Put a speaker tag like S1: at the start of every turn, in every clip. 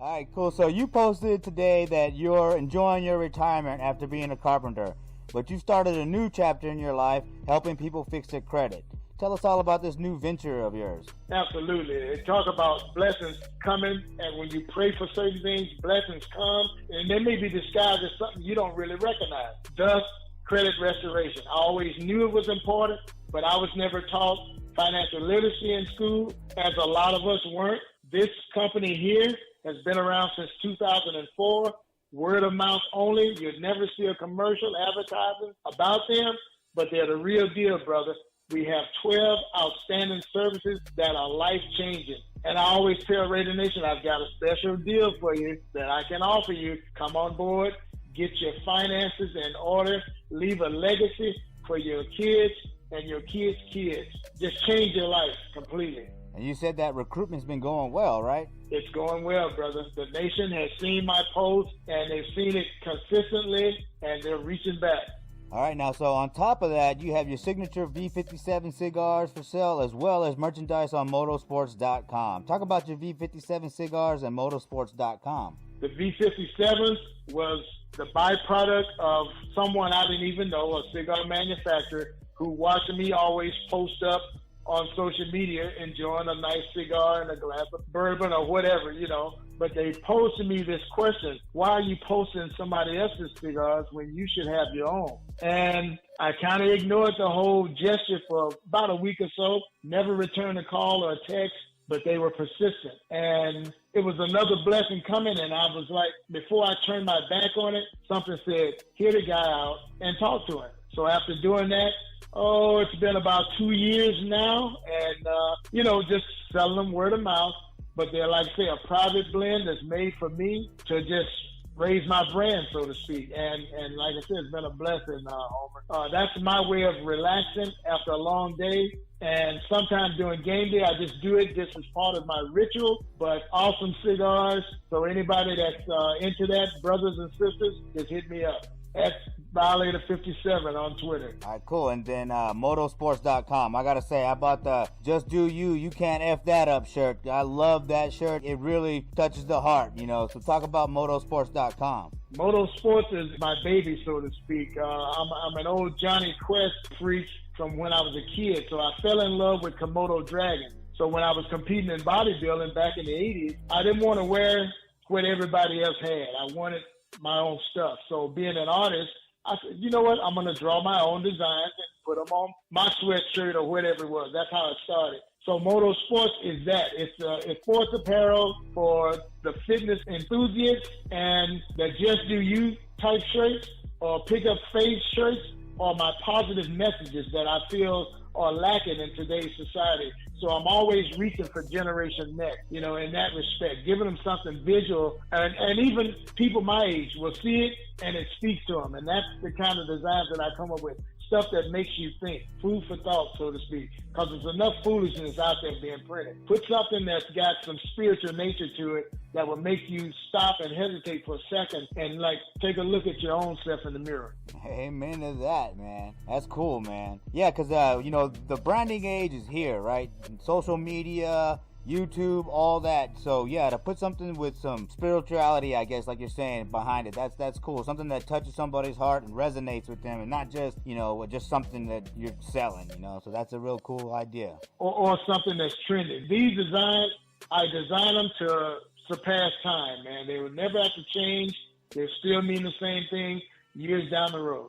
S1: All right, cool. So you posted today that you're enjoying your retirement after being a carpenter, but you started a new chapter in your life helping people fix their credit. Tell us all about this new venture of yours.
S2: Absolutely. It talks about blessings coming, and when you pray for certain things, blessings come, and they may be disguised as something you don't really recognize. Thus, credit restoration. I always knew it was important, but I was never taught financial literacy in school, as a lot of us weren't. This company here has been around since 2004. Word of mouth only. You'd never see a commercial advertising about them, but they're the real deal, brother. We have 12 outstanding services that are life-changing. And I always tell Raider Nation, I've got a special deal for you that I can offer you. Come on board, get your finances in order, leave a legacy for your kids and your kids' kids. Just change your life completely.
S1: And you said that recruitment's been going well, right?
S2: It's going well, brother. The nation has seen my posts, and they've seen it consistently, and they're reaching back.
S1: All right, now, so on top of that, you have your signature V57 cigars for sale, as well as merchandise on motorsports.com. Talk about your V57 cigars and motorsports.com.
S2: The V57 was the byproduct of someone I didn't even know, a cigar manufacturer, who watched me always post up on social media enjoying a nice cigar and a glass of bourbon or whatever, you know. But they posed to me this question: why are you posting somebody else's cigars when you should have your own? And I kind of ignored the whole gesture for about a week or so, never returned a call or a text, but they were persistent. And it was another blessing coming, and I was like, before I turned my back on it, something said, hear the guy out and talk to him. So after doing that, it's been about 2 years now, and, just selling them word of mouth. But they're, like I say, a private blend that's made for me to just raise my brand, so to speak. And like I said, it's been a blessing, Homer. That's my way of relaxing after a long day. And sometimes during game day, I just do it just as part of my ritual. But awesome cigars. So anybody that's into that, brothers and sisters, just hit me up at Violator57 on Twitter.
S1: All right, cool. And then motorsports.com. I got to say, I bought the Just Do You, You Can't F That Up shirt. I love that shirt. It really touches the heart, So talk about motorsports.com.
S2: Motorsports is my baby, so to speak. I'm an old Johnny Quest freak from when I was a kid. So I fell in love with Komodo dragons. So when I was competing in bodybuilding back in the 80s, I didn't want to wear what everybody else had. I wanted my own stuff. So being an artist, I said, you know what? I'm going to draw my own designs and put them on my sweatshirt or whatever it was. That's how it started. So Motorsports is that. It's sports apparel for the fitness enthusiasts, and the Just Do You type shirts or pick up face shirts are my positive messages that I feel are lacking in today's society. So I'm always reaching for Generation Next, in that respect, giving them something visual. And even people my age will see it and it speaks to them. And that's the kind of designs that I come up with. Stuff that makes you think, food for thought, so to speak, because there's enough foolishness out there being printed. Put something that's got some spiritual nature to it that will make you stop and hesitate for a second and, take a look at your own self in the mirror.
S1: Amen to that, man. That's cool, man. Yeah, because, the branding age is here, right? Social media, YouTube, all that. So yeah, to put something with some spirituality, I guess, like you're saying, behind it, that's cool. Something that touches somebody's heart and resonates with them, and not just just something that you're selling. So that's a real cool idea.
S2: Or something that's trending. These designs, I design them to surpass time, man. They will never have to change. They still mean the same thing years down the road.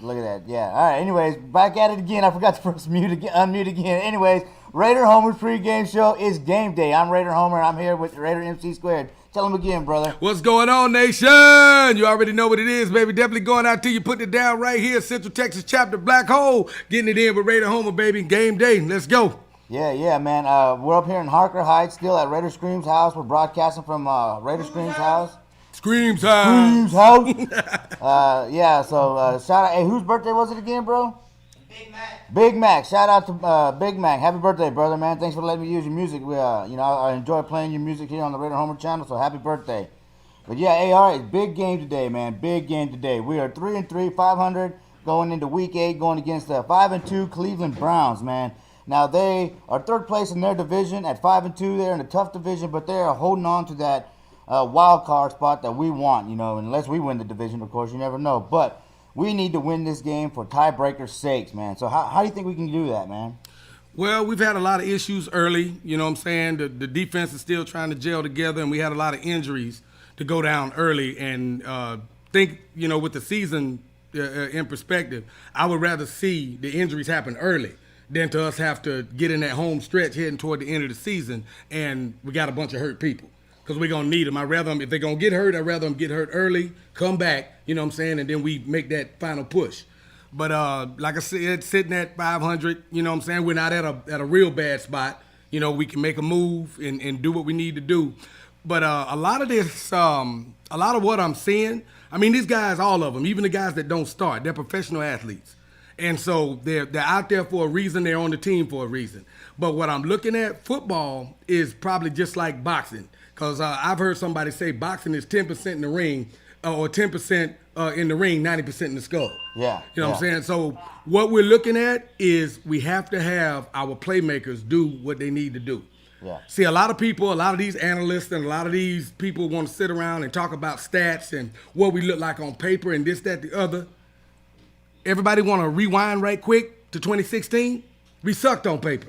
S1: Look at that. Yeah. All right. Anyways, back at it again. I forgot to press unmute again. Anyways, Raider Homer's pregame show is game day. I'm Raider Homer. I'm here with Raider MC Squared. Tell him again, brother.
S3: What's going on, nation? You already know what it is, baby. Definitely going out to you, putting it down right here, Central Texas chapter Black Hole. Getting it in with Raider Homer, baby. Game day. Let's go.
S1: Yeah, man. We're up here in Harker Heights, still at Raider Scream's house. We're broadcasting from Raider Scream's house.
S3: Scream's house.
S1: Yeah, so shout out. Hey, whose birthday was it again, bro? Big Mac. Shout out to Big Mac. Happy birthday, brother, man. Thanks for letting me use your music. I enjoy playing your music here on the Raider Homer channel, so happy birthday. But yeah, hey, all right, big game today, man. Big game today. We are 3-3, 500, going into week 8, going against the 5-2 Cleveland Browns, man. Now, they are third place in their division at 5-2. They're in a tough division, but they're holding on to that wild card spot that we want, unless we win the division, of course, you never know. But we need to win this game for tiebreaker's sakes, man. So how do you think we can do that, man?
S3: Well, we've had a lot of issues early, you know what I'm saying? The defense is still trying to gel together, and we had a lot of injuries to go down early. And think, with the season in perspective, I would rather see the injuries happen early than to us have to get in that home stretch heading toward the end of the season, and we got a bunch of hurt people. Because we're going to need them. I'd rather them, if they're going to get hurt, I'd rather them get hurt early, come back, you know what I'm saying, and then we make that final push. But like I said, sitting at 500, you know what I'm saying, we're not at a real bad spot. We can make a move and do what we need to do. But a lot of this, a lot of what I'm seeing, I mean, these guys, all of them, even the guys that don't start, they're professional athletes. And so they're out there for a reason. They're on the team for a reason. But what I'm looking at, football is probably just like boxing. Because I've heard somebody say boxing is 10% in the ring or 10% in the ring, 90% in the skull.
S1: Yeah.
S3: You know what I'm saying? So what we're looking at is we have to have our playmakers do what they need to do.
S1: Yeah.
S3: See, a lot of people, a lot of these analysts and a lot of these people want to sit around and talk about stats and what we look like on paper and this, that, the other. Everybody want to rewind right quick to 2016? We sucked on paper.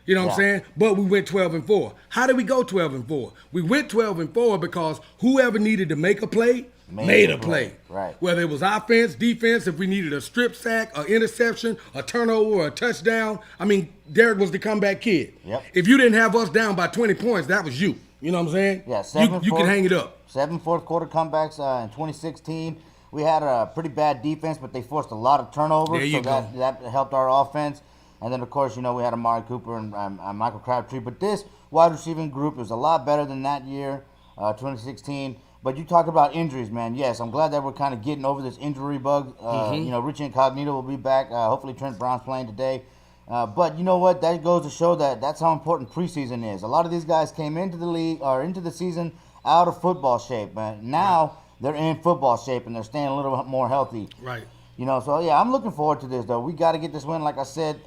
S3: You know what I'm saying? But we went 12-4. How did we go 12-4? We went 12-4 because whoever needed to make a play made a play.
S1: Right.
S3: Whether it was offense, defense, if we needed a strip sack, an interception, a turnover, or a touchdown. I mean, Derek was the comeback kid.
S1: Yep.
S3: If you didn't have us down by 20 points, that was you. You know what I'm saying?
S1: Yeah,
S3: you can hang it up.
S1: 7 fourth quarter comebacks in 2016. We had a pretty bad defense, but they forced a lot of turnovers.
S3: There you go.
S1: That helped our offense. And then, of course, we had Amari Cooper and Michael Crabtree. But this wide receiving group is a lot better than that year, 2016. But you talk about injuries, man. Yes, I'm glad that we're kind of getting over this injury bug. Richie Incognito will be back. Hopefully Trent Brown's playing today. But you know what? That goes to show that's how important preseason is. A lot of these guys came into the league or into the season out of football shape, man. Now they're in football shape and they're staying a little more healthy.
S3: Right.
S1: So yeah, I'm looking forward to this though. We got to get this win, like I said.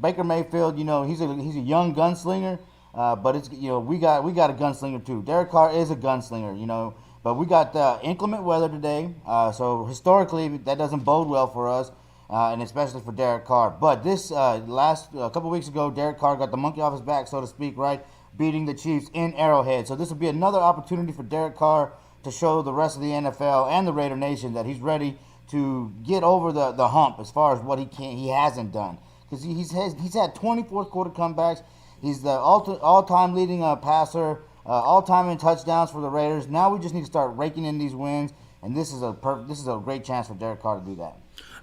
S1: Baker Mayfield, he's a young gunslinger, but it's we got a gunslinger too. Derek Carr is a gunslinger, but we got inclement weather today, so historically that doesn't bode well for us, and especially for Derek Carr. But this last couple weeks ago, Derek Carr got the monkey off his back, so to speak, right, beating the Chiefs in Arrowhead. So this will be another opportunity for Derek Carr to show the rest of the NFL and the Raider Nation that he's ready to get over the hump as far as what he hasn't done, because he's had 20 fourth quarter comebacks. He's the all-time leading passer, all-time in touchdowns for the Raiders. Now we just need to start raking in these wins, and this is a great chance for Derek Carr to do that.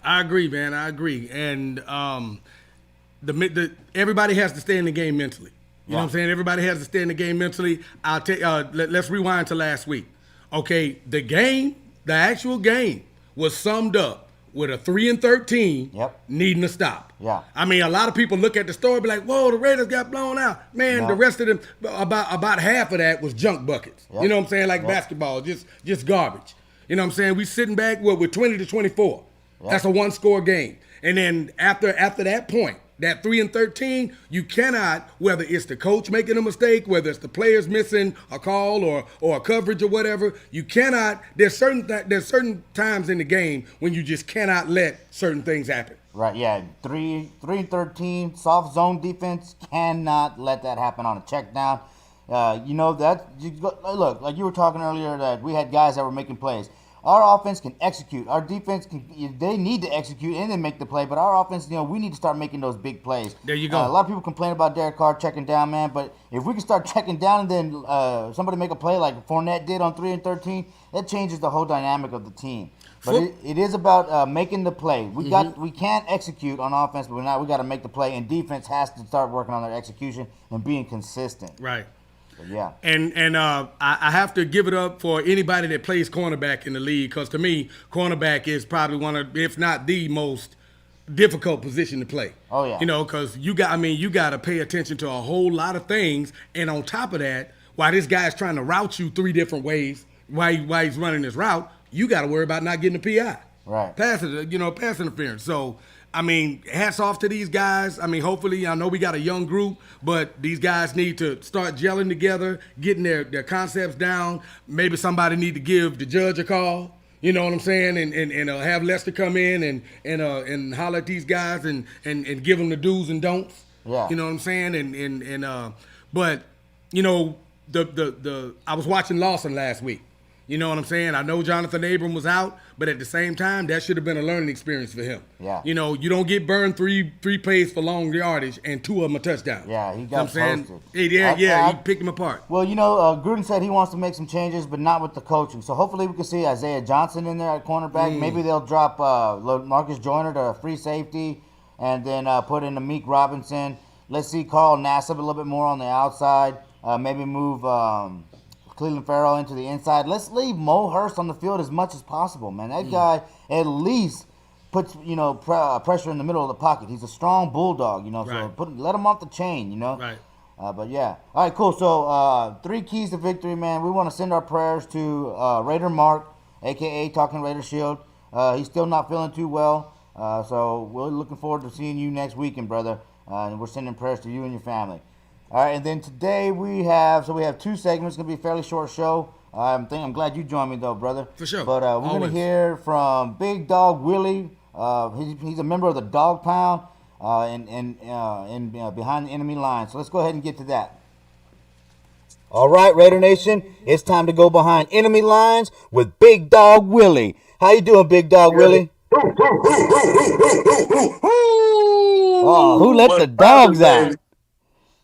S3: I agree, man. I agree, and everybody has to stay in the game mentally. You know what I'm saying? Everybody has to stay in the game mentally. I'll take. Let's rewind to last week. Okay, the actual game was summed up with a 3-13 needing to stop.
S1: Yeah.
S3: I mean, a lot of people look at the story and be like, whoa, the Raiders got blown out. Man, the rest of them, about half of that was junk buckets. You know what I'm saying? Like basketball, just garbage. You know what I'm saying? We sitting back with 20-24. That's a one-score game. And then after that point, that 3-13, you cannot, whether it's the coach making a mistake, whether it's the players missing a call or a coverage or whatever, you cannot. There's certain times in the game when you just cannot let certain things happen.
S1: Right. Yeah. 3-13 soft zone defense, cannot let that happen on a check down. Look, like you were talking earlier that we had guys that were making plays. our offense can execute. Our defense they need to execute and then make the play. But our offense, we need to start making those big plays.
S3: There you go.
S1: A lot of people complain about Derek Carr checking down, man. But if we can start checking down and then somebody make a play like Fournette did on 3 and 13, that changes the whole dynamic of the team. But it is about making the play. We can't execute on offense, but we got to make the play, and defense has to start working on their execution and being consistent.
S3: Right.
S1: But yeah.
S3: And I have to give it up for anybody that plays cornerback in the league, because to me, cornerback is probably one of, if not the most difficult position to play.
S1: Oh yeah.
S3: Because you got to pay attention to a whole lot of things, and on top of that, while this guy's trying to route you 3 different ways, while he's running his route, you got to worry about not getting a PI.
S1: Right.
S3: Pass interference. So, hats off to these guys. Hopefully, I know we got a young group, but these guys need to start gelling together, getting their concepts down. Maybe somebody need to give the judge a call. You know what I'm saying? And have Lester come in and holler at these guys and give them the do's and don'ts.
S1: Yeah.
S3: You know what I'm saying? But I was watching Lawson last week. You know what I'm saying? I know Jonathan Abram was out, but at the same time, that should have been a learning experience for him.
S1: Yeah.
S3: You don't get burned three plays for long yardage and 2 of them a touchdown.
S1: Yeah, he got
S3: toasted.
S1: He
S3: picked him apart.
S1: Well, Gruden said he wants to make some changes, but not with the coaching. So hopefully we can see Isaiah Johnson in there at cornerback. Maybe they'll drop Marcus Joyner to free safety and then put in Amik Robinson. Let's see Carl Nassib a little bit more on the outside. Maybe move Cleveland Farrell into the inside. Let's leave Mo Hurst on the field as much as possible, man. That guy at least puts pressure in the middle of the pocket. He's a strong bulldog,
S3: Right.
S1: So let him off the chain,
S3: Right.
S1: But yeah, all right, cool. So 3 keys to victory, man. We want to send our prayers to Raider Mark, aka Talking Raider Shield. He's still not feeling too well, so we're looking forward to seeing you next weekend, brother. And we're sending prayers to you and your family. All right, and then today we have 2 segments. It's gonna be a fairly short show. I'm glad you joined me though, brother.
S3: For sure.
S1: But we're gonna hear from Big Dog Willie. He's a member of the Dog Pound, and behind the enemy line. So let's go ahead and get to that. All right, Raider Nation, it's time to go behind enemy lines with Big Dog Willie. How you doing, Big Dog Willie? Oh, who let the dogs out?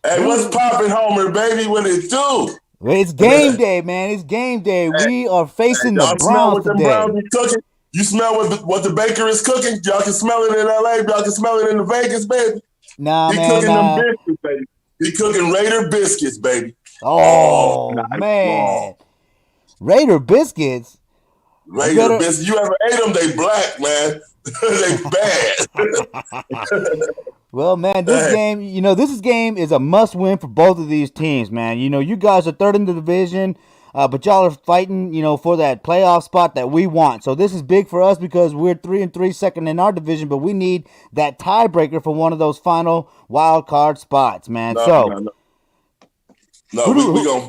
S4: Hey, what's poppin', Homer, baby? What it do?
S1: It's game day, man. It's game day. We are facing the Browns today.
S4: Browns be cooking? You smell what the baker is cooking? Y'all can smell it in LA. Y'all can smell it in Vegas, baby.
S1: Nah,
S4: he
S1: man.
S4: Cooking them biscuits, baby. He cooking Raider biscuits, baby.
S1: Oh man. Raider biscuits?
S4: Raider biscuits. You ever ate them? They black, man. They bad.
S1: Well, man, this game is a must-win for both of these teams, man. You guys are third in the division, but y'all are fighting, for that playoff spot that we want. So this is big for us because we're 3-3, second in our division, but we need that tiebreaker for one of those final wild card spots, man.
S4: No,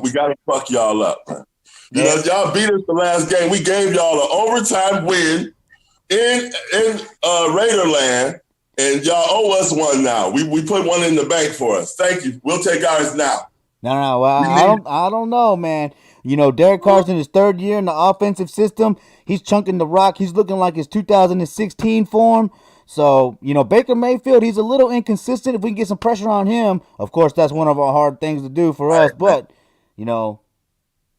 S4: we gotta fuck y'all up, man. Y'all beat us the last game. We gave y'all an overtime win in Raiderland. And y'all owe us one now. We put one in the bank for us. Thank you. We'll take ours now.
S1: No. Well, I don't know, man. Derek Carr's in his 3rd year in the offensive system. He's chunking the rock. He's looking like his 2016 form. So, Baker Mayfield, he's a little inconsistent. If we can get some pressure on him, of course, that's one of our hard things to do for us. But,
S4: You know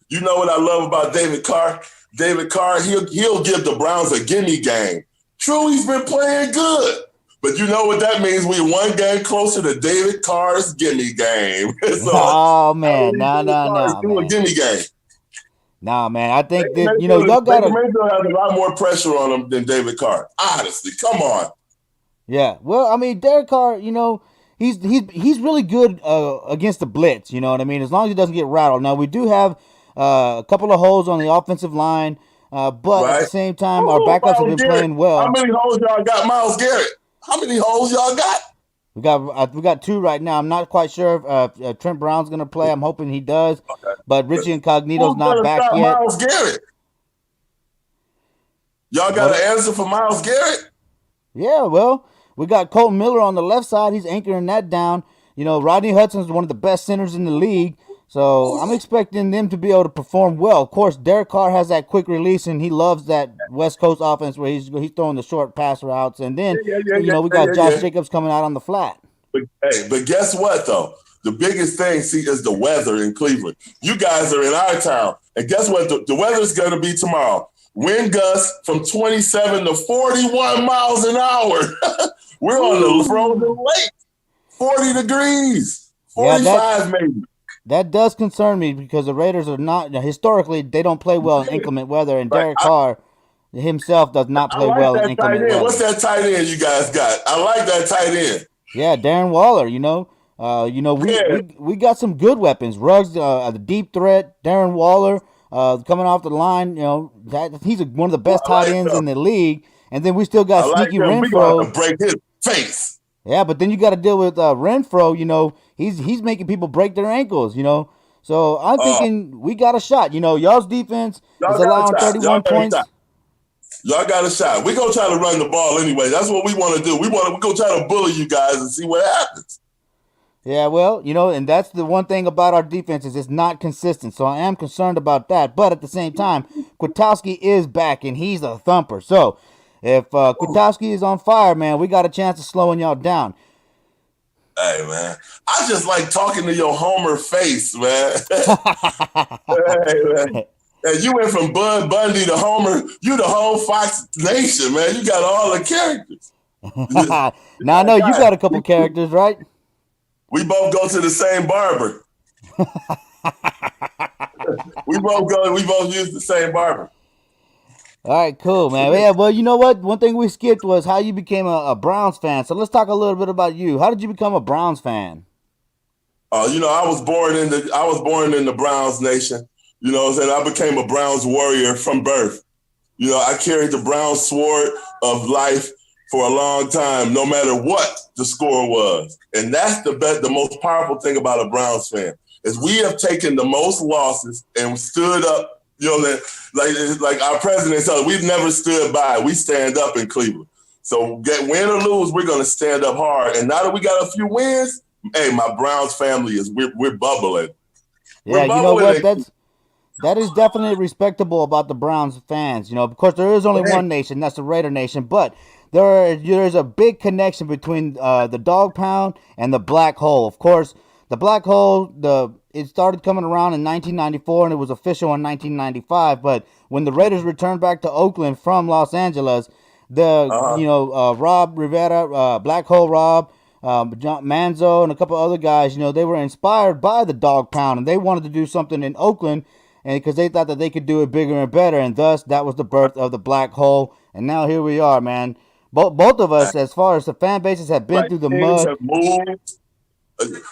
S4: what I love about David Carr? David Carr, he'll give the Browns a gimme game. True, he's been playing good. But you know what that means? We 1 game closer to David Carr's gimme game.
S1: So, man. No.
S4: Do a gimme game.
S1: Nah, man. I think that, y'all got to.
S4: Mayfield has a lot more pressure on him than David Carr. Honestly, come on.
S1: Yeah. Well, Derek Carr, he's really good against the blitz. You know what I mean? As long as he doesn't get rattled. Now, we do have a couple of holes on the offensive line, but at the same time, our backups have been playing well.
S4: How many holes y'all got, Myles Garrett? How many holes y'all got?
S1: We got 2 right now. I'm not quite sure if Trent Brown's going to play. I'm hoping he does. Okay. But Richie Incognito's not back yet.
S4: Myles Garrett? Y'all got an answer for Myles Garrett?
S1: Yeah, well, we got Colton Miller on the left side. He's anchoring that down. Rodney Hudson's one of the best centers in the league. So I'm expecting them to be able to perform well. Of course, Derek Carr has that quick release, and he loves that West Coast offense where he's throwing the short pass routes. And then we got Josh Jacobs coming out on the flat.
S4: But guess what though? The biggest thing, see, is the weather in Cleveland. You guys are in our town, and guess what? The weather's going to be tomorrow. Wind gusts from 27 to 41 miles an hour. We're on the frozen lake. 40 degrees, 45 maybe.
S1: That does concern me because the Raiders are not, historically, they don't play well in inclement weather, and Derek Carr himself does not play well in inclement weather.
S4: What's that tight end you guys got? I like that tight end.
S1: Yeah, Darren Waller, we got some good weapons. Ruggs, the deep threat, Darren Waller coming off the line, he's one of the best tight ends in the league. And then we still got Sneaky Renfro.
S4: We got to break his face.
S1: Yeah, but then you got to deal with Renfro. He's making people break their ankles. So I'm thinking we got a shot. Y'all's defense is allowing 31 points.
S4: Y'all got a shot. We're going to try to run the ball anyway. That's what we want to do. We're going to try to bully you guys and see what happens.
S1: Yeah, well, and that's the one thing about our defense is it's not consistent. So I am concerned about that. But at the same time, Kwiatkowski is back, and he's a thumper. So if Kwiatkowski is on fire, man, we got a chance of slowing y'all down.
S4: Hey, man. I just like talking to your Homer face, man. Hey, man. And you went from Bud Bundy to Homer. You the whole Fox Nation, man. You got all the characters.
S1: Now I know you got a couple characters, right?
S4: We both go to the same barber. we both use the same barber.
S1: All right, cool, man. Yeah, well, you know what? One thing we skipped was how you became a Browns fan. So let's talk a little bit about you. How did you become a Browns fan?
S4: I was born in the Browns Nation. You know what I'm saying? I became a Browns warrior from birth. I carried the Browns sword of life for a long time, no matter what the score was. And that's the most powerful thing about a Browns fan is we have taken the most losses and stood up, like our president said, we've never stood by. We stand up in Cleveland. So win or lose, we're going to stand up hard. And now that we got a few wins, hey, my Browns family we're bubbling.
S1: Yeah, you know what? That is definitely respectable about the Browns fans. Of course, there is only one nation, that's the Raider Nation, but there's a big connection between the Dog Pound and the Black Hole. Of course, the Black Hole, it started coming around in 1994 and it was official in 1995. But when the Raiders returned back to Oakland from Los Angeles, Rob Rivera, Black Hole Rob, John Manzo, and a couple other guys, they were inspired by the Dog Pound and they wanted to do something in Oakland. And because they thought that they could do it bigger and better, and thus that was the birth of the Black Hole. And now here we are, man. Both of us, as far as the fan bases, have been through the mud.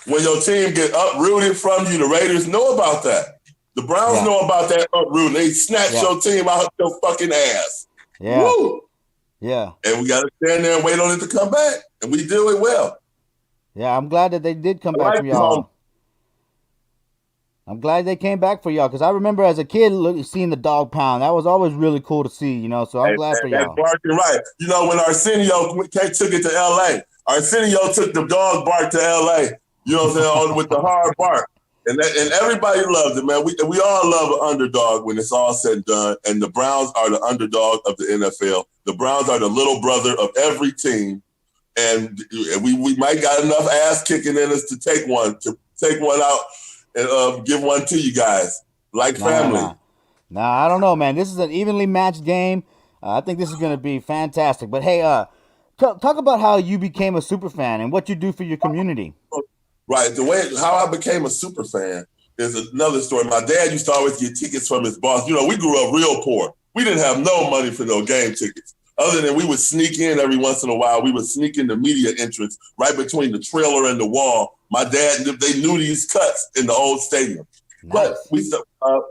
S4: When your team get uprooted from you, the Raiders know about that. The Browns know about that uprooting. They snatch your team out your fucking ass.
S1: Yeah.
S4: Woo!
S1: Yeah.
S4: And we got to stand there and wait on it to come back, and we do it well.
S1: Yeah, I'm glad that they did come back for y'all. I'm glad they came back for y'all because I remember as a kid seeing the Dog Pound. That was always really cool to see, So I'm glad for y'all.
S4: That's barking right. When Arsenio took it to L.A., Arsenio took the dog bark to L.A., with the hard bark. And everybody loved it, man. We all love an underdog when it's all said and done. And the Browns are the underdog of the NFL. The Browns are the little brother of every team. And we might got enough ass kicking in us to take one out and give one to you guys, like family.
S1: Nah, I don't know, man. This is an evenly matched game. I think this is going to be fantastic. But hey, talk about how you became a super fan and what you do for your community.
S4: Right. How I became a super fan is another story. My dad used to always get tickets from his boss. We grew up real poor. We didn't have no money for no game tickets. Other than we would sneak in every once in a while. We would sneak in the media entrance right between the trailer and the wall. My dad, they knew these cuts in the old stadium. Nice. But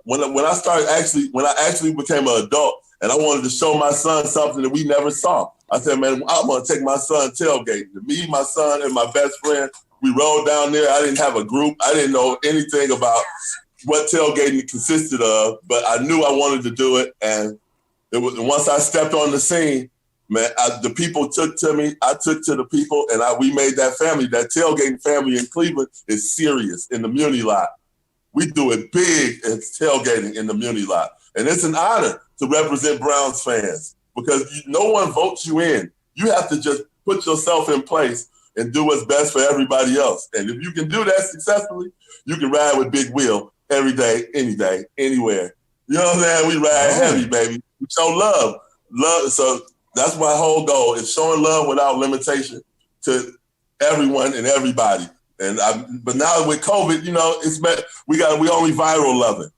S4: when I actually became an adult and I wanted to show my son something that we never saw, I said, man, I'm going to take my son tailgating. Me, my son, and my best friend, we rode down there. I didn't have a group. I didn't know anything about what tailgating consisted of, but I knew I wanted to do it. And once I stepped on the scene, man, the people took to me. I took to the people, and we made that family. That tailgating family in Cleveland is serious in the Muni lot. We do it big at tailgating in the Muni lot. And it's an honor to represent Browns fans because no one votes you in. You have to just put yourself in place and do what's best for everybody else. And if you can do that successfully, you can ride with Big Will every day, any day, anywhere. You know what I'm saying? We ride heavy, baby. We show love. So that's my whole goal is showing love without limitation to everyone and everybody. But now with COVID, we only viral loving.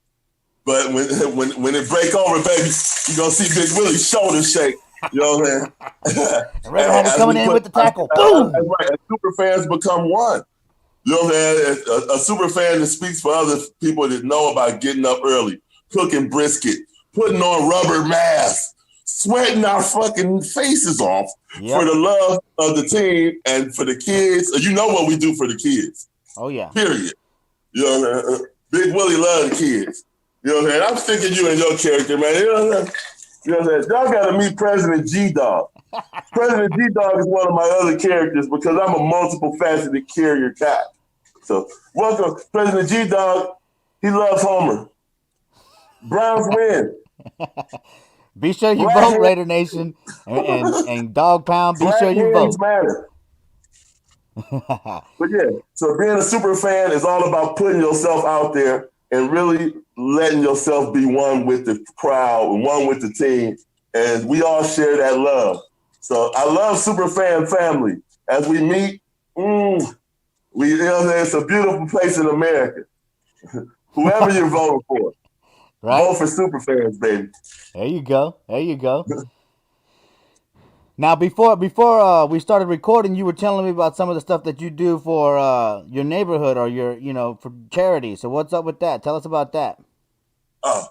S4: But when it break over, baby, you gonna see Big Willie's shoulders shake. You know what I'm saying?
S1: Red coming in with the tackle. Boom!
S4: That's right. As super fans become one. You know what I'm saying? A super fan that speaks for other people that know about getting up early, cooking brisket, putting on rubber masks, sweating our fucking faces off for the love of the team and for the kids. You know what we do for the kids.
S1: Oh, yeah.
S4: Period. You know what I'm saying? Big Willie love the kids. You know what I'm saying? I'm sticking you in your character, man. You know what I'm saying? You know what I'm saying? Y'all got to meet President G-Dog. President G-Dog is one of my other characters because I'm a multiple faceted carrier cat. So welcome, President G-Dog. He loves Homer. Browns win.
S1: Be sure you vote, Raider Nation. And Dog Pound, be sure you vote.
S4: Matter. But yeah, so being a super fan is all about putting yourself out there and really letting yourself be one with the crowd and one with the team. And we all share that love. So I love super fan family. As we meet, it's a beautiful place in America. Whoever you're voting for, vote for super fans, baby.
S1: There you go. Now, before we started recording, you were telling me about some of the stuff that you do for your neighborhood or for charity. So what's up with that? Tell us about that.
S4: Oh,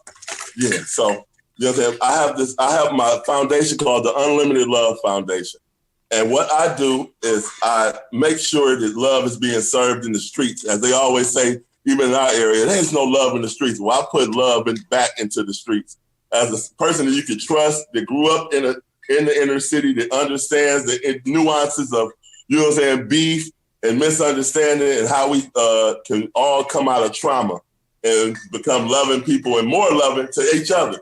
S4: yeah. So I have my foundation called the Unlimited Love Foundation. And what I do is I make sure that love is being served in the streets. As they always say, even in our area, there's no love in the streets. Well, I put love back into the streets. As a person that you can trust, that grew up in the inner city, that understands the nuances of, beef and misunderstanding and how we can all come out of trauma and become loving people and more loving to each other.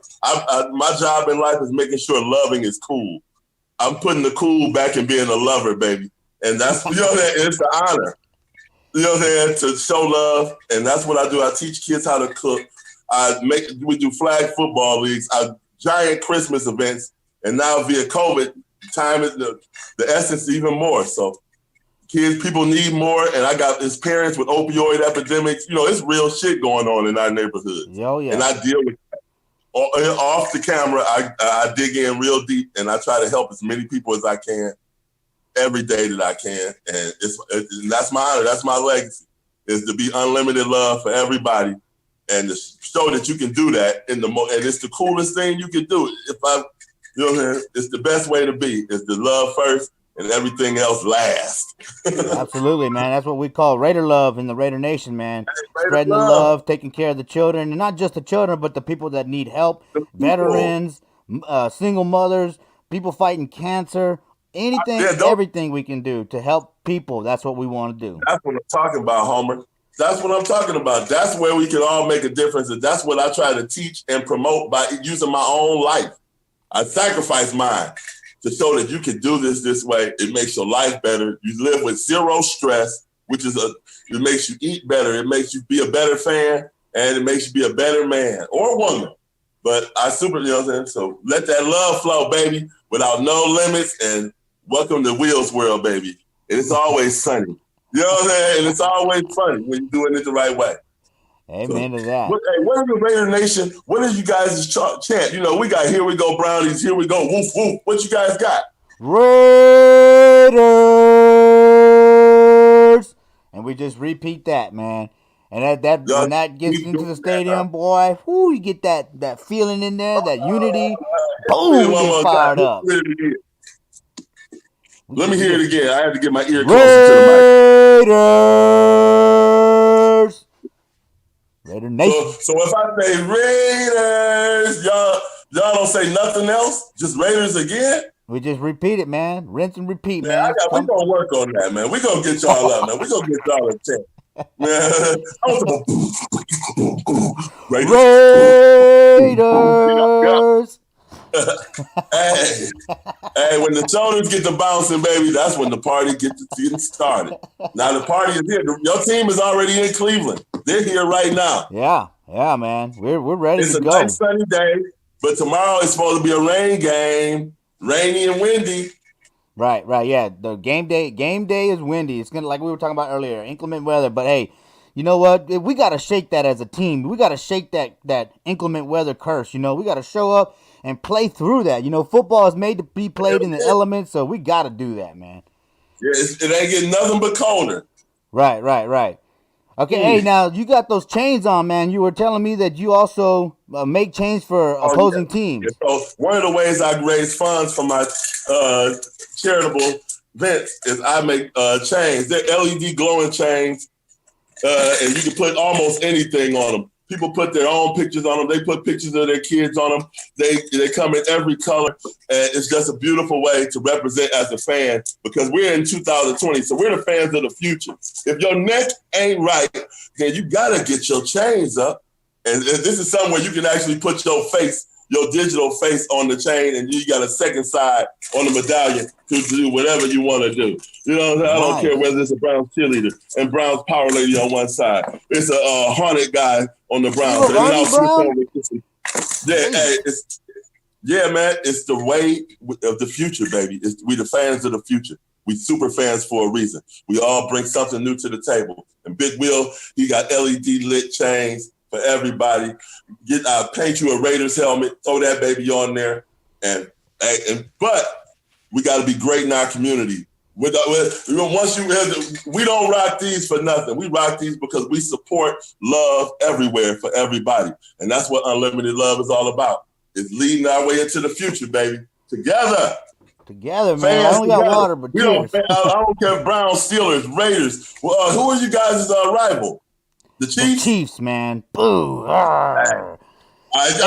S4: My job in life is making sure loving is cool. I'm putting the cool back in being a lover, baby. And that's, it's an honor, to show love. And that's what I do. I teach kids how to cook. We do flag football leagues, giant Christmas events. And now via COVID, time is the essence even more. So people need more. And I got these parents with opioid epidemics. It's real shit going on in our neighborhoods.
S1: Oh, yeah.
S4: And I deal with that. Off the camera, I dig in real deep and I try to help as many people as I can every day that I can. And that's my honor. That's my legacy, is to be unlimited love for everybody and to show that you can do that and it's the coolest thing you can do. It's the best way to be, is to love first and everything else last.
S1: Absolutely, man. That's what we call Raider love in the Raider Nation, man. Spreading the love, taking care of the children, and not just the children, but the people that need help, veterans, single mothers, people fighting cancer, anything, everything we can do to help people. That's what we want to do.
S4: That's what I'm talking about, Homer. That's what I'm talking about. That's where we can all make a difference, and that's what I try to teach and promote by using my own life. I sacrifice mine to show that you can do this way. It makes your life better. You live with zero stress, which is it makes you eat better. It makes you be a better fan, and it makes you be a better man or woman. But so let that love flow, baby, without no limits, and welcome to Will's world, baby. And it's always sunny. You know what I'm saying? And it's always funny when you're doing it the right way.
S1: Amen to that.
S4: What is the Raider Nation? What is you guys' chant? We got Here We Go Brownies, Here We Go Woof Woof. What you guys got?
S1: Raiders! And we just repeat that, man. And when that gets into the stadium, boy, you get that feeling in there, that unity. Boom, we get fired up.
S4: Let me hear it again. I have to get my ear closer to the
S1: mic. Raiders! Raider Nation.
S4: So if I say Raiders, y'all don't say nothing else? Just Raiders again?
S1: We just repeat it, man. Rinse and repeat, man.
S4: We're going to work on that, man. We're going to get y'all up, man. We're going to get y'all a 10. Man,
S1: Raiders.
S4: Hey, hey, when the shoulders get to bouncing, baby, that's when the party gets started. Now the party is here. Your team is already in Cleveland. They're here right now.
S1: Yeah, man. We're ready
S4: It's
S1: to
S4: a
S1: go.
S4: nice sunny day, but tomorrow it's supposed to be a rain game, rainy and windy.
S1: Right. Yeah, the game day is windy. It's gonna, like we were talking about earlier, inclement weather. But hey, you know what? We gotta shake that as a team. We gotta shake that inclement weather curse. We gotta show up and play through that. Football is made to be played in the elements, so we gotta do that, man.
S4: Yeah, it ain't getting nothing but colder.
S1: Right. Okay, hey, now you got those chains on, man. You were telling me that you also make chains for opposing teams.
S4: Yeah, so one of the ways I raise funds for my charitable events is I make chains. They're LED glowing chains, and you can put almost anything on them. People put their own pictures on them. They put pictures of their kids on them. They come in every color, and it's just a beautiful way to represent as a fan, because we're in 2020, so we're the fans of the future. If your neck ain't right, then you gotta get your chains up, and this is somewhere you can actually put your face, your digital face on the chain, and you got a second side on the medallion to do whatever you want to do. I don't care whether it's a Browns cheerleader and Browns power lady on one side. It's a haunted guy on the Browns. And then I'll switch over. Yeah, man, it's the way of the future, baby. We the fans of the future. We super fans for a reason. We all bring something new to the table. And Big Will, he got LED lit chains for everybody. I'll paint you a Raiders helmet, throw that baby on there, but we got to be great in our community. We don't rock these for nothing. We rock these because we support love everywhere for everybody, and that's what Unlimited Love is all about. It's leading our way into the future, baby. Together,
S1: man. I only got water, but cheers.
S4: I don't care if Browns, Steelers, Raiders. Who are you guys' rival? The Chiefs?
S1: The Chiefs, man. Boo.
S4: I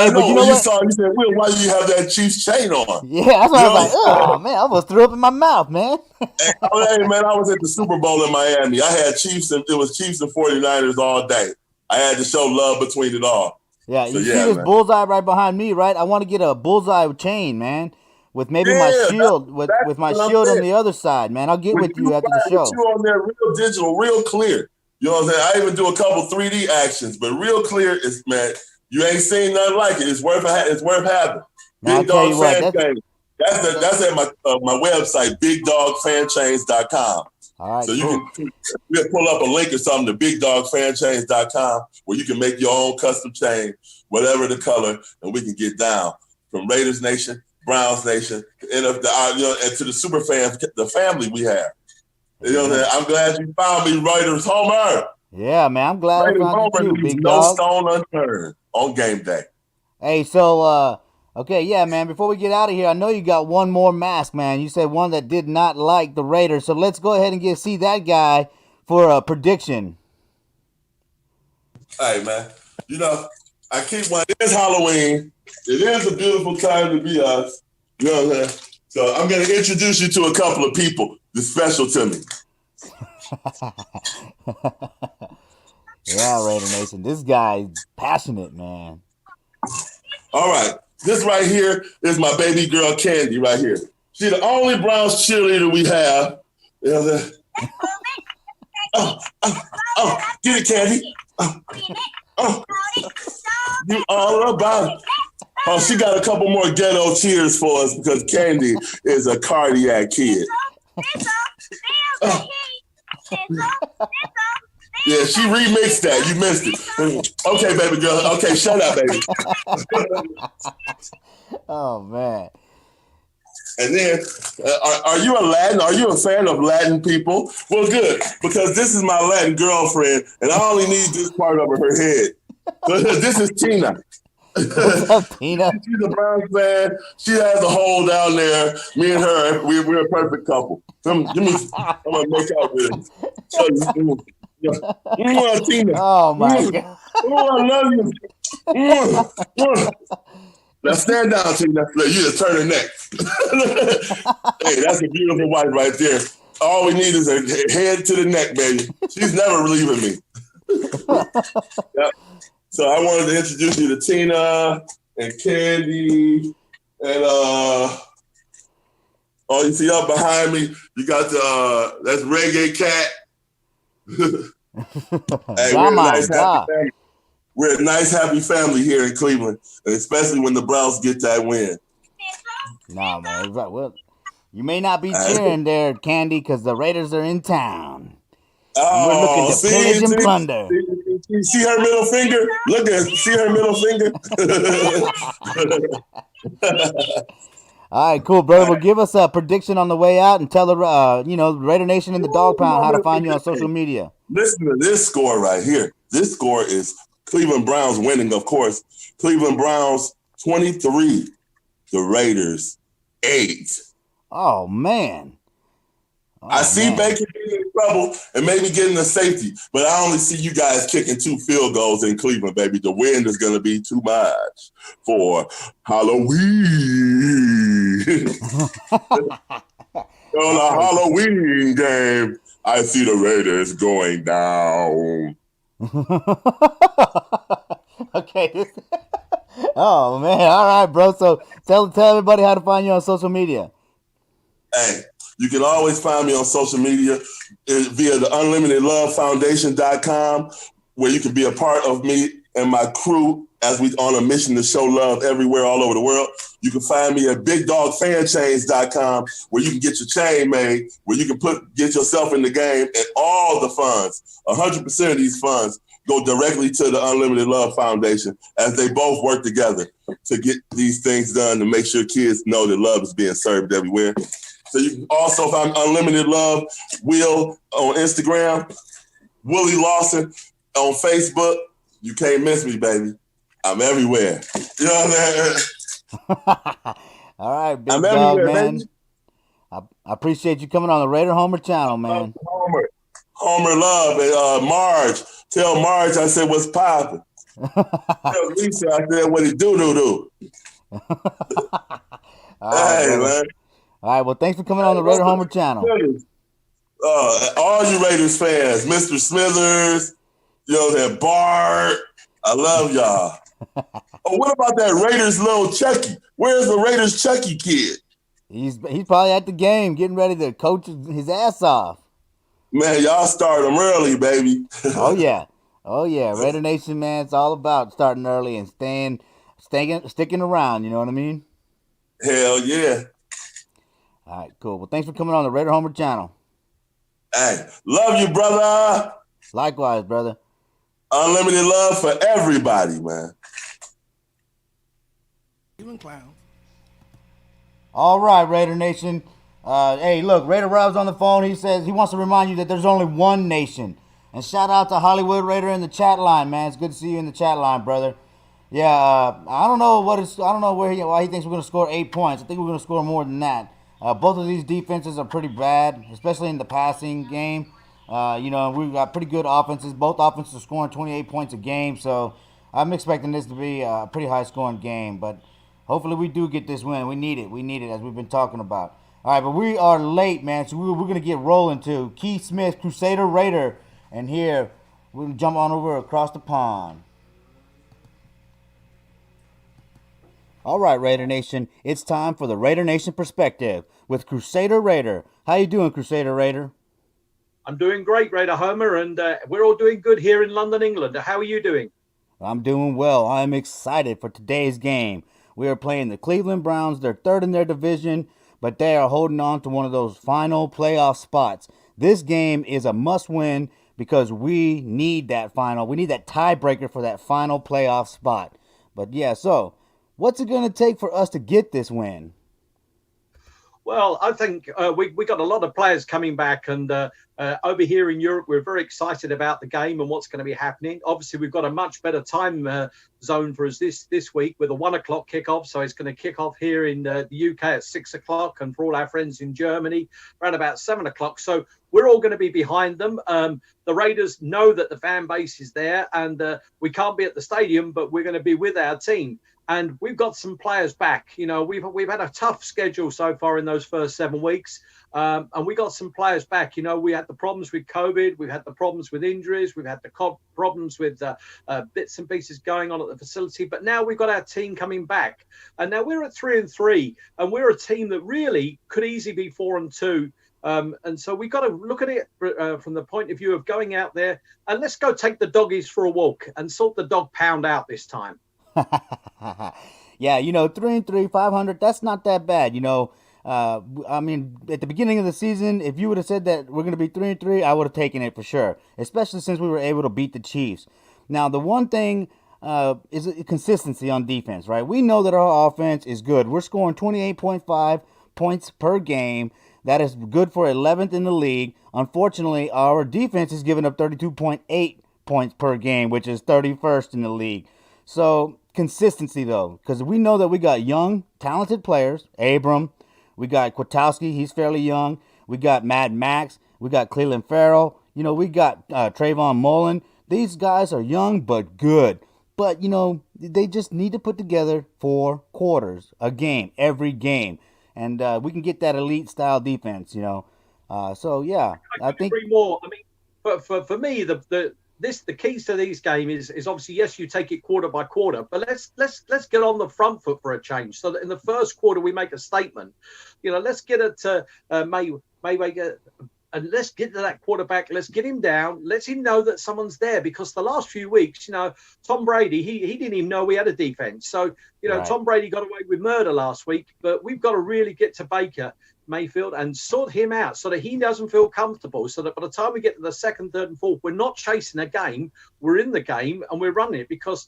S4: know. But you saw, you said, Will, why do you have that Chiefs chain on?
S1: Yeah, that's why I was like, oh, man, I almost threw up in my mouth, man.
S4: Hey, man, I was at the Super Bowl in Miami. I had Chiefs, and it was Chiefs and 49ers all day. I had to show love between it all.
S1: Yeah, you see this bullseye right behind me, right? I want to get a bullseye chain, man, with maybe my shield, with my shield on the other side, man. I'll get with you after the show.
S4: You on there real digital, real clear. You know what I'm saying? I even do a couple 3D actions, but real clear is, man, you ain't seen nothing like it. It's worth having. Big Dog Fan Chains. That's at my website, bigdogfanchains.com.
S1: All right,
S4: so we'll pull up a link or something to bigdogfanchains.com where you can make your own custom chain, whatever the color, and we can get down from Raiders Nation, Browns Nation, and to the super fans, the family we have. I'm glad you found me, Raiders Homer.
S1: Yeah, man, I'm glad I found you too, big dog.
S4: No stone unturned on game day.
S1: Hey, so okay, yeah, man. Before we get out of here, I know you got one more mask, man. You said one that did not like the Raiders, so let's go ahead and see that guy for a prediction.
S4: Hey, man. I keep one. It is Halloween. It is a beautiful time to be us. You know what I'm saying? So I'm going to introduce you to a couple of people that's special to me.
S1: Yeah, Raider Nation. This guy's passionate, man.
S4: All right. This right here is my baby girl, Candy, right here. She's the only Browns cheerleader we have. You know what I'm saying? Oh, get it, Candy. You all about it. Oh, she got a couple more ghetto cheers for us because Candy is a cardiac kid. Yeah, she remixed that. You missed it. Okay, baby girl. Okay, shut up, baby.
S1: Oh, man.
S4: And then, are you a Latin? Are you a fan of Latin people? Well, good, because this is my Latin girlfriend, and I only need this part over her head. This is Tina.
S1: What's up, Tina?
S4: She's a Browns fan. She has a hole down there. Me and her, we're a perfect couple. I'm gonna make out with her. Tina.
S1: Oh my God.
S4: I love you. Now stand down, Tina. You just turn her neck. Hey, that's a beautiful wife right there. All we need is a head to the neck, baby. She's never leaving me. Yep. So I wanted to introduce you to Tina and Candy and you see up behind me, you got the that's Reggae Cat. Hey, we're a nice happy family. We're a nice happy family here in Cleveland, and especially when the Browns get that win.
S1: No, man. Well, you may not be cheering there, Candy, because the Raiders are in town. And we're looking to pillage and plunder.
S4: See her middle finger? See her middle finger?
S1: All right, cool, brother. Well, give us a prediction on the way out and tell the Raider Nation and the Dog Pound how to find you on social media.
S4: Listen to this score right here. This score is Cleveland Browns winning, of course. Cleveland Browns 23, the Raiders 8.
S1: Oh, man.
S4: I see Baker getting in trouble and maybe getting a safety, but I only see you guys kicking 2 field goals in Cleveland, baby. The wind is going to be too much for Halloween. On a Halloween game, I see the Raiders going down.
S1: Okay. Oh, man. All right, bro. So tell everybody how to find you on social media.
S4: Hey. You can always find me on social media via the UnlimitedLoveFoundation.com, where you can be a part of me and my crew as we on a mission to show love everywhere, all over the world. You can find me at BigDogFanChains.com, where you can get your chain made, where you can get yourself in the game, and all the funds, 100% of these funds, go directly to the Unlimited Love Foundation, as they both work together to get these things done to make sure kids know that love is being served everywhere. So you can also find Unlimited Love Will on Instagram, Willie Lawson on Facebook. You can't miss me, baby. I'm everywhere. You know what I mean?
S1: All right, big dog, man. I appreciate you coming on the Raider Homer channel, man.
S4: Homer Love. And Marge. Tell Marge I said what's poppin'. Tell Lisa I said what he do. Hey, man.
S1: All right, well, thanks for coming on the Raider Homer channel.
S4: All you Raiders fans, Mr. Smithers, that Bart, I love y'all. Oh, what about that Raiders little Chucky? Where's the Raiders Chucky kid?
S1: He's probably at the game getting ready to coach his ass off.
S4: Man, y'all start him early, baby.
S1: Oh, yeah. Raider Nation, man, it's all about starting early and sticking around, you know what I mean?
S4: Hell yeah.
S1: All right, cool. Well, thanks for coming on the Raider Homer channel.
S4: Hey, love you, brother.
S1: Likewise, brother.
S4: Unlimited love for everybody, man.
S1: All right, Raider Nation. Hey, look, Raider Rob's on the phone. He says he wants to remind you that there's only one nation. And shout out to Hollywood Raider in the chat line, man. It's good to see you in the chat line, brother. Yeah, I don't know why he thinks we're going to score 8 points. I think we're going to score more than that. Both of these defenses are pretty bad, especially in the passing game. We've got pretty good offenses. Both offenses are scoring 28 points a game, so I'm expecting this to be a pretty high-scoring game. But hopefully we do get this win. We need it. As we've been talking about. All right, but we are late, man, so we're going to get rolling to Keith Smith, Crusader Raider. And here, we're going to jump on over across the pond. All right, Raider Nation, it's time for the Raider Nation Perspective with Crusader Raider. How you doing, Crusader Raider?
S5: I'm doing great, Raider Homer, and we're all doing good here in London, England. How are you doing?
S1: I'm doing well. I'm excited for today's game. We are playing the Cleveland Browns. They're third in their division, but they are holding on to one of those final playoff spots. This game is a must-win because we need that tiebreaker for that final playoff spot. But yeah, so what's it going to take for us to get this win?
S5: Well, I think we got a lot of players coming back, and over here in Europe, we're very excited about the game and what's going to be happening. Obviously, we've got a much better time zone for us this week with a 1 o'clock kickoff. So it's going to kick off here in the UK at 6 o'clock, and for all our friends in Germany, around about 7 o'clock. So we're all going to be behind them. The Raiders know that the fan base is there, and we can't be at the stadium, but we're going to be with our team. and we've got some players back. You know, we've had a tough schedule so far in those first 7 weeks, and we got some players back. You know, we had the problems with COVID, we've had the problems with injuries, we've had the problems with bits and pieces going on at the facility, but now we've got our team coming back, and now we're at 3-3, and we're a team that really could easily be 4-2. And so we got to look at it from the point of view of going out there and let's go take the doggies for a walk and sort the dog pound out this time.
S1: Yeah, 3-3, 500. That's not that bad. I mean, at the beginning of the season, if you would have said that we're going to be 3-3, I would have taken it for sure. Especially since we were able to beat the Chiefs. Now, the one thing is consistency on defense, right? We know that our offense is good. We're scoring 28.5 points per game. That is good for 11th in the league. Unfortunately, our defense is giving up 32.8 points per game, which is 31st in the league. So, consistency, though, because we know that we got young, talented players. Abram, we got Kwiatkowski, he's fairly young. We got Mad Max, we got Cleveland Farrell. We got Trayvon Mullen. These guys are young but good. But, they just need to put together 4 quarters a game, every game. And we can get that elite style defense, So yeah, I think
S5: agree more. I mean, but for me, the keys to these games is obviously yes, you take it quarter by quarter, but let's get on the front foot for a change. So that in the first quarter we make a statement. Let's get it to Mayweather. And let's get to that quarterback. Let's get him down. Let him know that someone's there. Because the last few weeks, Tom Brady, he didn't even know we had a defense. So, right. Tom Brady got away with murder last week. But we've got to really get to Baker Mayfield and sort him out so that he doesn't feel comfortable. So that by the time we get to the second, third, and fourth, we're not chasing a game. We're in the game and we're running it. Because,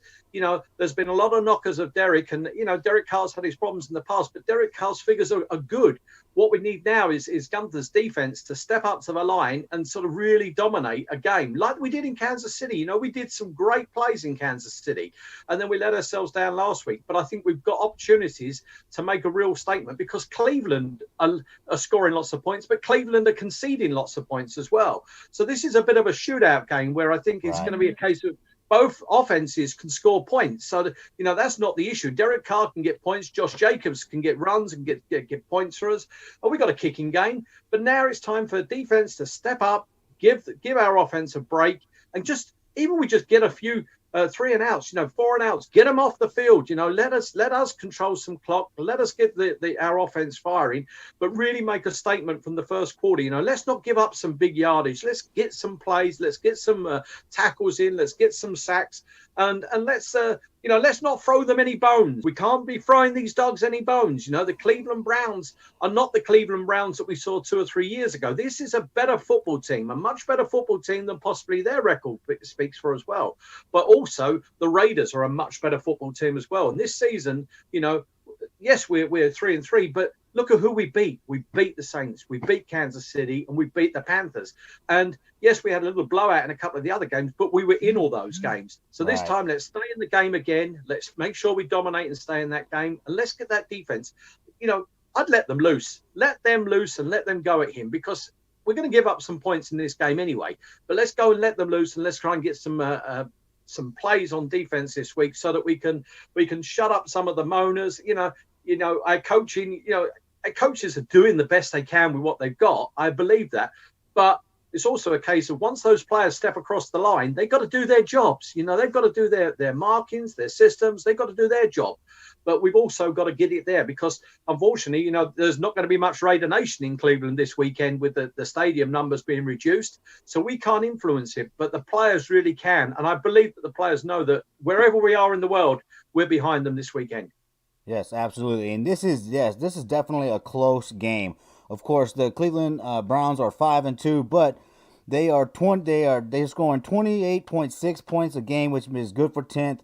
S5: there's been a lot of knockers of Derek. And, Derek Carr's had his problems in the past. But Derek Carr's figures are good. What we need now is Gunther's defense to step up to the line and sort of really dominate a game like we did in Kansas City. We did some great plays in Kansas City and then we let ourselves down last week. But I think we've got opportunities to make a real statement because Cleveland are scoring lots of points, but Cleveland are conceding lots of points as well. So this is a bit of a shootout game where I think it's going to be a case of both offenses can score points. So, that's not the issue. Derek Carr can get points. Josh Jacobs can get runs and get points for us. Oh, we got a kicking game. But now it's time for defense to step up, give our offense a break, and just get a few 3 and outs, 4 and outs, get them off the field. Let us control some clock. Let us get our offense firing, but really make a statement from the first quarter. Let's not give up some big yardage. Let's get some plays. Let's get some tackles in. Let's get some sacks, and let's let's not throw them any bones. We can't be throwing these dogs any bones. The Cleveland Browns are not the Cleveland Browns that we saw 2 or 3 years ago. This is a better football team, a much better football team than possibly their record speaks for as well. But also the Raiders are a much better football team as well. And this season, yes, we're 3-3, but look at who we beat. We beat the Saints, we beat Kansas City, and we beat the Panthers. And yes, we had a little blowout in a couple of the other games, but we were in all those games. So this time, let's stay in the game again. Let's make sure we dominate and stay in that game. And let's get that defense. I'd let them loose. Let them loose and let them go at him because we're going to give up some points in this game anyway. But let's go and let them loose and let's try and get some plays on defense this week so that we can shut up some of the moaners. Our coaching, our coaches are doing the best they can with what they've got. I believe that. But it's also a case of once those players step across the line, they've got to do their jobs. They've got to do their markings, their systems. They've got to do their job. But we've also got to get it there because, unfortunately, there's not going to be much Raider Nation in Cleveland this weekend with the stadium numbers being reduced. So we can't influence it, but the players really can. And I believe that the players know that wherever we are in the world, we're behind them this weekend.
S1: Yes, absolutely. And this is definitely a close game. Of course, the Cleveland Browns are 5-2, but they're scoring 28.6 points a game, which is good for 10th.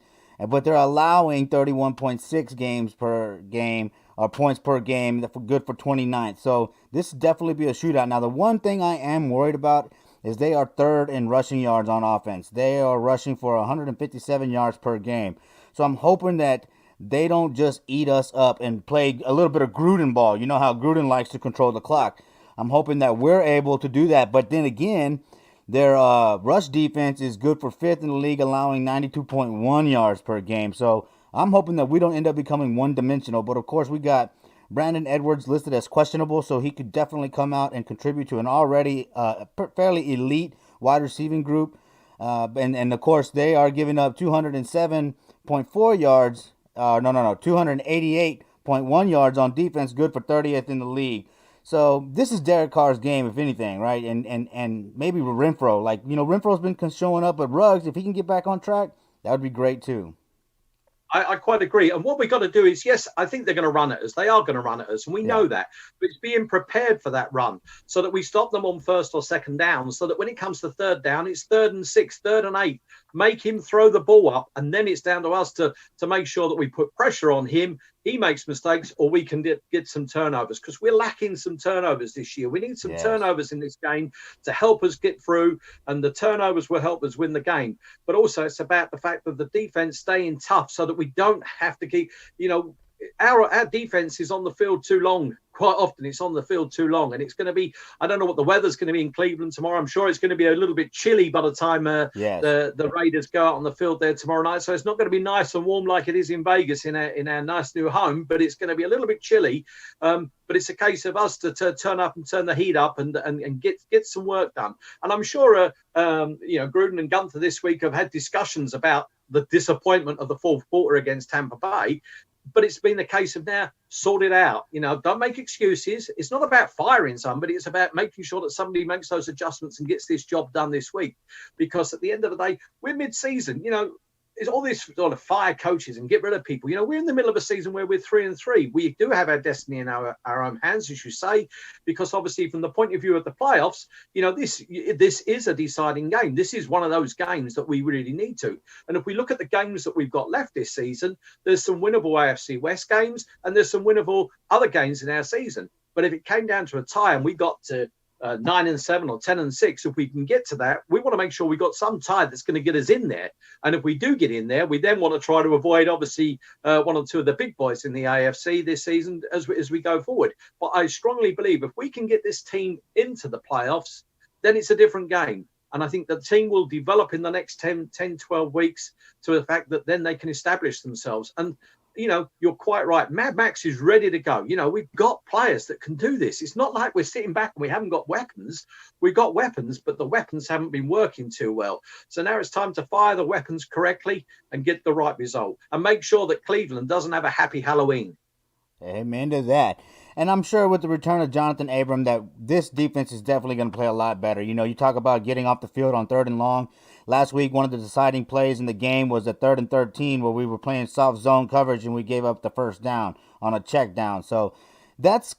S1: But they're allowing 31.6 games per game or points per game, good for 29th. So this definitely be a shootout. Now, the one thing I am worried about is they are 3rd in rushing yards on offense. They are rushing for 157 yards per game. So I'm hoping that they don't just eat us up and play a little bit of Gruden ball. You know how Gruden likes to control the clock. I'm hoping that we're able to do that. But then again, Their rush defense is good for fifth in the league, allowing 92.1 yards per game. So I'm hoping that we don't end up becoming one-dimensional. But of course, we got Brandon Edwards listed as questionable, so he could definitely come out and contribute to an already fairly elite wide receiving group. And of course, they are giving up 207.4 yards. 288.1 yards on defense, good for 30th in the league. So this is Derek Carr's game, if anything, right? And maybe Renfro, like, Renfro's been showing up, but Ruggs, if he can get back on track, that would be great too.
S5: I quite agree. And what we got to do is, yes, I think they're going to run at us. They are going to run at us, and we know that. But it's being prepared for that run so that we stop them on first or second down, so that when it comes to third down, it's 3rd and 6, 3rd and 8. Make him throw the ball up, and then it's down to us to make sure that we put pressure on him. He makes mistakes, or we can get some turnovers, because we're lacking some turnovers this year. We need some turnovers in this game to help us get through, and the turnovers will help us win the game. But also it's about the fact that the defense staying tough so that we don't have to keep, our defense is on the field too long. Quite often it's on the field too long, and it's going to be, I don't know what the weather's going to be in Cleveland tomorrow. I'm sure it's going to be a little bit chilly by the time the Raiders go out on the field there tomorrow night. So it's not going to be nice and warm like it is in Vegas in our nice new home, but it's going to be a little bit chilly. But it's a case of us to turn up and turn the heat up and get some work done. And I'm sure Gruden and Gunther this week have had discussions about the disappointment of the fourth quarter against Tampa Bay. But it's been the case of now, sort it out. Don't make excuses. It's not about firing somebody. It's about making sure that somebody makes those adjustments and gets this job done this week. Because at the end of the day, we're mid-season. It's all this sort of fire coaches and get rid of people. We're in the middle of a season where we're 3-3. We do have our destiny in our own hands, as you say, because obviously from the point of view of the playoffs, this is a deciding game. This is one of those games that we really need to. And if we look at the games that we've got left this season, there's some winnable AFC West games and there's some winnable other games in our season. But if it came down to a tie and we got to 9-7 or 10-6, if we can get to that, we want to make sure we got some tie that's going to get us in there. And if we do get in there, we then want to try to avoid, obviously, one or two of the big boys in the AFC this season as we go forward. But I strongly believe if we can get this team into the playoffs, then it's a different game. And I think the team will develop in the next 10, 12 weeks to the fact that then they can establish themselves. And you're quite right. Mad Max is ready to go. We've got players that can do this. It's not like we're sitting back and we haven't got weapons. We've got weapons, but the weapons haven't been working too well. So now it's time to fire the weapons correctly and get the right result and make sure that Cleveland doesn't have a happy Halloween.
S1: Amen to that. And I'm sure with the return of Jonathan Abram that this defense is definitely going to play a lot better. You talk about getting off the field on 3rd and long. Last week, one of the deciding plays in the game was a 3rd and 13 where we were playing soft zone coverage and we gave up the first down on a check down. So that's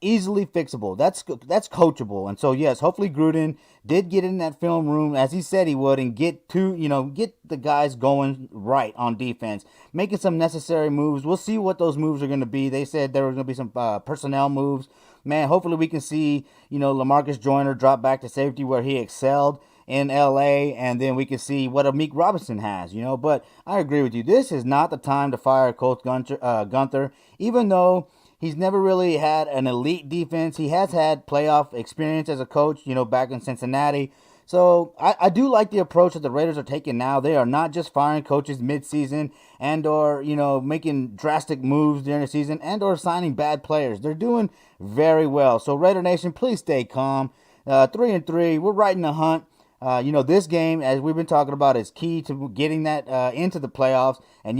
S1: easily fixable. That's coachable. And so, yes, hopefully Gruden did get in that film room as he said he would and get the guys going right on defense, making some necessary moves. We'll see what those moves are going to be. They said there was going to be some personnel moves. Man, hopefully we can see, LaMarcus Joyner drop back to safety where he excelled in LA, and then we can see what Amik Robinson has, But I agree with you. This is not the time to fire Coach Gunther, even though he's never really had an elite defense. He has had playoff experience as a coach, back in Cincinnati. So I do like the approach that the Raiders are taking now. They are not just firing coaches mid-season and or, making drastic moves during the season and or signing bad players. They're doing very well. So Raider Nation, please stay calm. 3-3, we're right in the hunt. This game, as we've been talking about, is key to getting that into the playoffs. And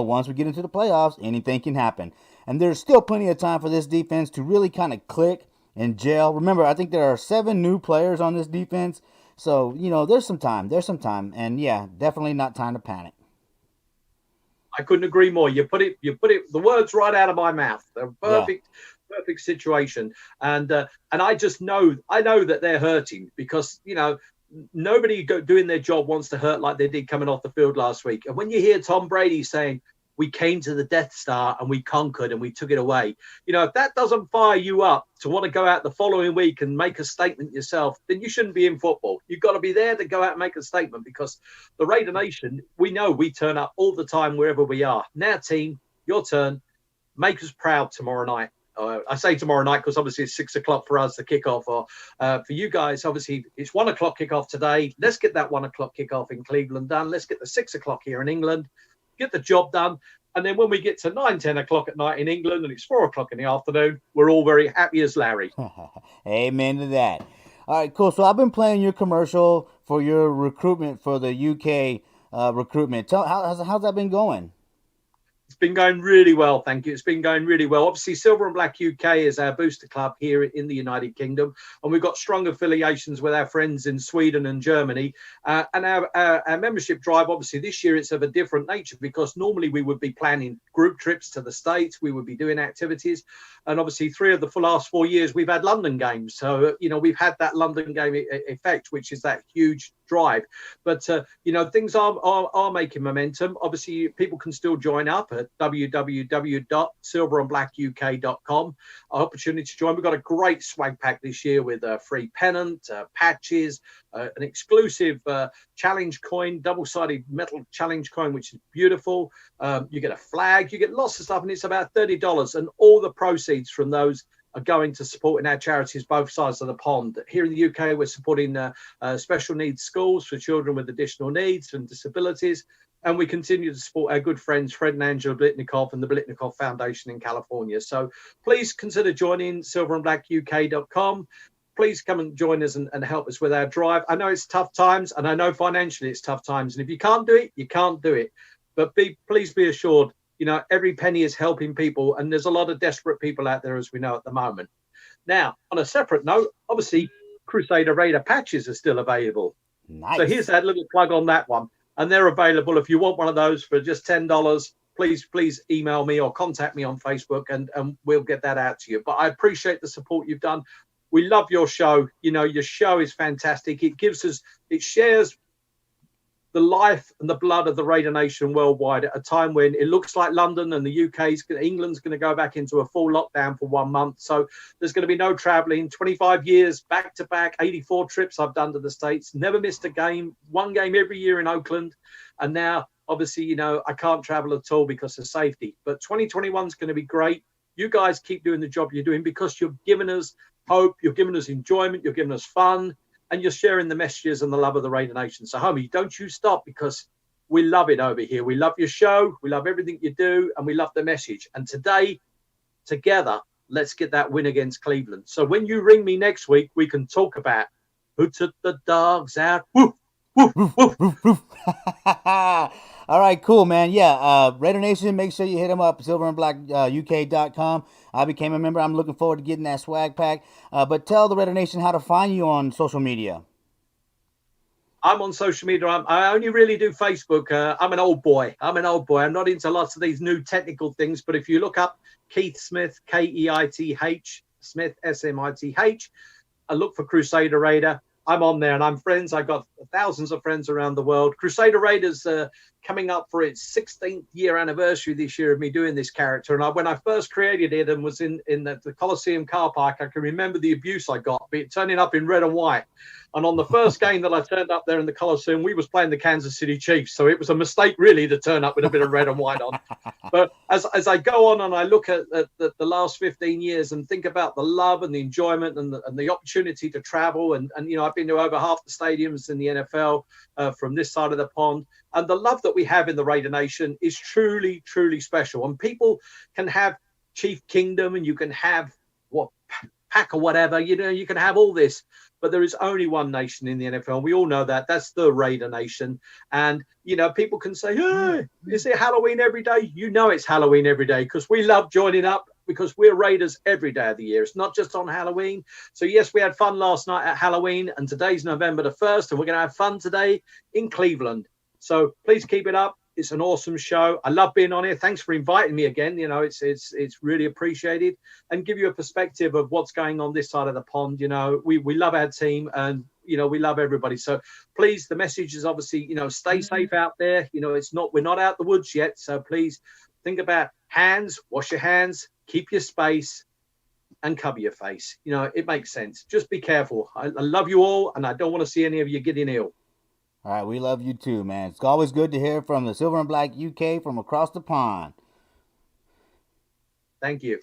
S1: once we get into the playoffs, anything can happen. And there's still plenty of time for this defense to really kind of click and gel. Remember, I think there are 7 new players on this defense. So, there's some time. And definitely not time to panic.
S5: I couldn't agree more. You put it the words right out of my mouth. They're perfect situation. And I know that they're hurting because, nobody doing their job wants to hurt like they did coming off the field last week. And when you hear Tom Brady saying, we came to the Death Star and we conquered and we took it away, if that doesn't fire you up to want to go out the following week and make a statement yourself, then you shouldn't be in football. You've got to be there to go out and make a statement, because the Raider Nation, we know we turn up all the time wherever we are. Now, team, your turn. Make us proud tomorrow night. I say tomorrow night because obviously it's 6 o'clock for us, the kickoff. Or for you guys, obviously it's 1 o'clock kickoff today. Let's get that 1 o'clock kickoff in Cleveland done. Let's get the 6 o'clock here in England. Get the job done. And then when we get to 9, 10 o'clock at night in England and it's 4 o'clock in the afternoon, we're all very happy as Larry.
S1: Amen to that. All right, cool. So I've been playing your commercial for your recruitment for the UK recruitment. How's that been going?
S5: It's been going really well, thank you. It's been going really well. Obviously, Silver and Black UK is our booster club here in the United Kingdom, and we've got strong affiliations with our friends in Sweden and Germany. And our membership drive, obviously, this year it's of a different nature because normally we would be planning group trips to the States. We would be doing activities. And obviously, 3 of the last 4 years, we've had London games. So, we've had that London game effect, which is that huge drive. But, things are making momentum. Obviously, people can still join up at www.silverandblackuk.com. Opportunity to join. We've got a great swag pack this year with a free pennant, patches, an exclusive challenge coin, double-sided metal challenge coin, which is beautiful. You get a flag, you get lots of stuff, and it's about $30. And all the proceeds from those are going to supporting our charities both sides of the pond. Here in the UK, we're supporting special needs schools for children with additional needs and disabilities. And we continue to support our good friends, Fred and Angela Blitnikoff and the Blitnikoff Foundation in California. So please consider joining silverandblackuk.com. Please come and join us and help us with our drive. I know it's tough times, and I know financially it's tough times. And if you can't do it, you can't do it. But please be assured, every penny is helping people, and there's a lot of desperate people out there, as we know at the moment. Now, on a separate note, obviously, Crusader Raider patches are still available.
S1: Nice.
S5: So here's that little plug on that one. And they're available. If you want one of those for just $10, please email me or contact me on Facebook, and we'll get that out to you. But I appreciate the support you've done. We love your show. Your show is fantastic. It shares the life and the blood of the Raider Nation worldwide at a time when it looks like London and the England's going to go back into a full lockdown for 1 month. So there's going to be no traveling. 25 years back to back, 84 trips I've done to the States, never missed a game, 1 game every year in Oakland. And now, obviously, I can't travel at all because of safety. But 2021 is going to be great. You guys keep doing the job you're doing because you're giving us hope, you're giving us enjoyment, you're giving us fun, and you're sharing the messages and the love of the Raider Nation. So, homie, don't you stop, because we love it over here. We love your show. We love everything you do, and we love the message. And today, together, let's get that win against Cleveland. So when you ring me next week, we can talk about who took the dogs out. Woo, woo, woo.
S1: All right, cool, man. Yeah, Raider Nation, make sure you hit them up, silverandblackuk.com. I became a member. I'm looking forward to getting that swag pack. But tell the Raider Nation how to find you on social media.
S5: I'm on social media. I only really do Facebook. I'm an old boy. I'm not into lots of these new technical things. But if you look up Keith Smith, Keith Smith, Smith, look for Crusader Raider. I'm on there and I'm friends. I've got thousands of friends around the world. Crusader Raiders coming up for its 16th year anniversary this year of me doing this character. And when I first created it and was in the Coliseum car park, I can remember the abuse I got, be it turning up in red and white. And on the first game that I turned up there in the Coliseum, we was playing the Kansas City Chiefs. So it was a mistake really to turn up with a bit of red and white on. But as I go on and I look at the last 15 years and think about the love and the enjoyment and the opportunity to travel. And I've been to over half the stadiums in the NFL from this side of the pond. And the love that we have in the Raider Nation is truly, truly special. And people can have Chief Kingdom and you can have pack or whatever, you can have all this. But there is only one nation in the NFL. We all know that. That's the Raider Nation. And, people can say, hey, is it Halloween every day? It's Halloween every day because we love joining up because we're Raiders every day of the year. It's not just on Halloween. So, yes, we had fun last night at Halloween, and today's November the 1st, and we're going to have fun today in Cleveland. So please keep it up. It's an awesome show. I love being on here. Thanks for inviting me again. It's really appreciated, and give you a perspective of what's going on this side of the pond. We love our team, and we love everybody. So please, the message is obviously, stay safe out there. We're not out the woods yet. So please think about hands, wash your hands, keep your space, and cover your face. It makes sense. Just be careful. I love you all, and I don't want to see any of you getting ill.
S1: All right, we love you too, man. It's always good to hear from the Silver and Black UK from across the pond.
S5: Thank you.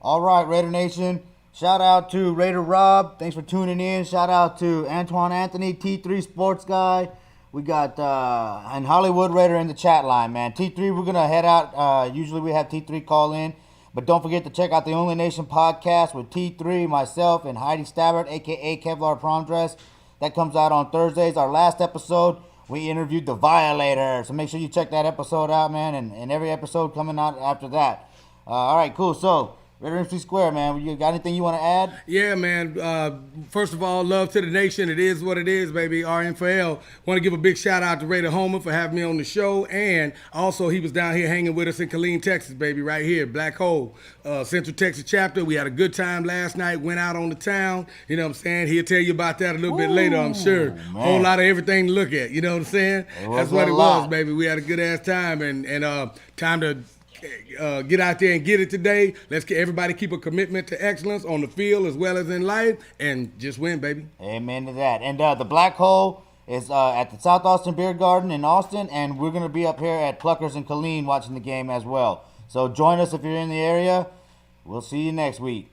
S1: All right, Raider Nation. Shout out to Raider Rob. Thanks for tuning in. Shout out to Antoine Anthony, T3 Sports Guy. We got and Hollywood Raider in the chat line, man. T3, we're gonna head out. Usually we have T3 call in, but don't forget to check out the Only Nation podcast with T3, myself, and Heidi Stabbert, aka Kevlar Prom Dress. That comes out on Thursdays. Our last episode, we interviewed the Violator, so make sure you check that episode out, man. And every episode coming out after that. All right, cool. So. Raider MC Square, man. You got anything you want to add?
S3: Yeah, man. First of all, love to the nation. It is what it is, baby. RNFL. Want to give a big shout out to Raider Homer for having me on the show. And also, he was down here hanging with us in Killeen, Texas, baby, right here. Black Hole, Central Texas chapter. We had a good time last night. Went out on the town. You know what I'm saying? He'll tell you about that a little bit later, I'm sure.
S1: Man.
S3: Whole lot of everything to look at. You know what I'm saying? That's what it was, baby. We had a good ass time. And time to get out there and get it today. Let's get everybody keep a commitment to excellence on the field as well as in life and just win, baby.
S1: Amen to that. And the Black Hole is at the South Austin Beer Garden in Austin, and we're going to be up here at Pluckers and Killeen watching the game as well. So join us if you're in the area. We'll see you next week.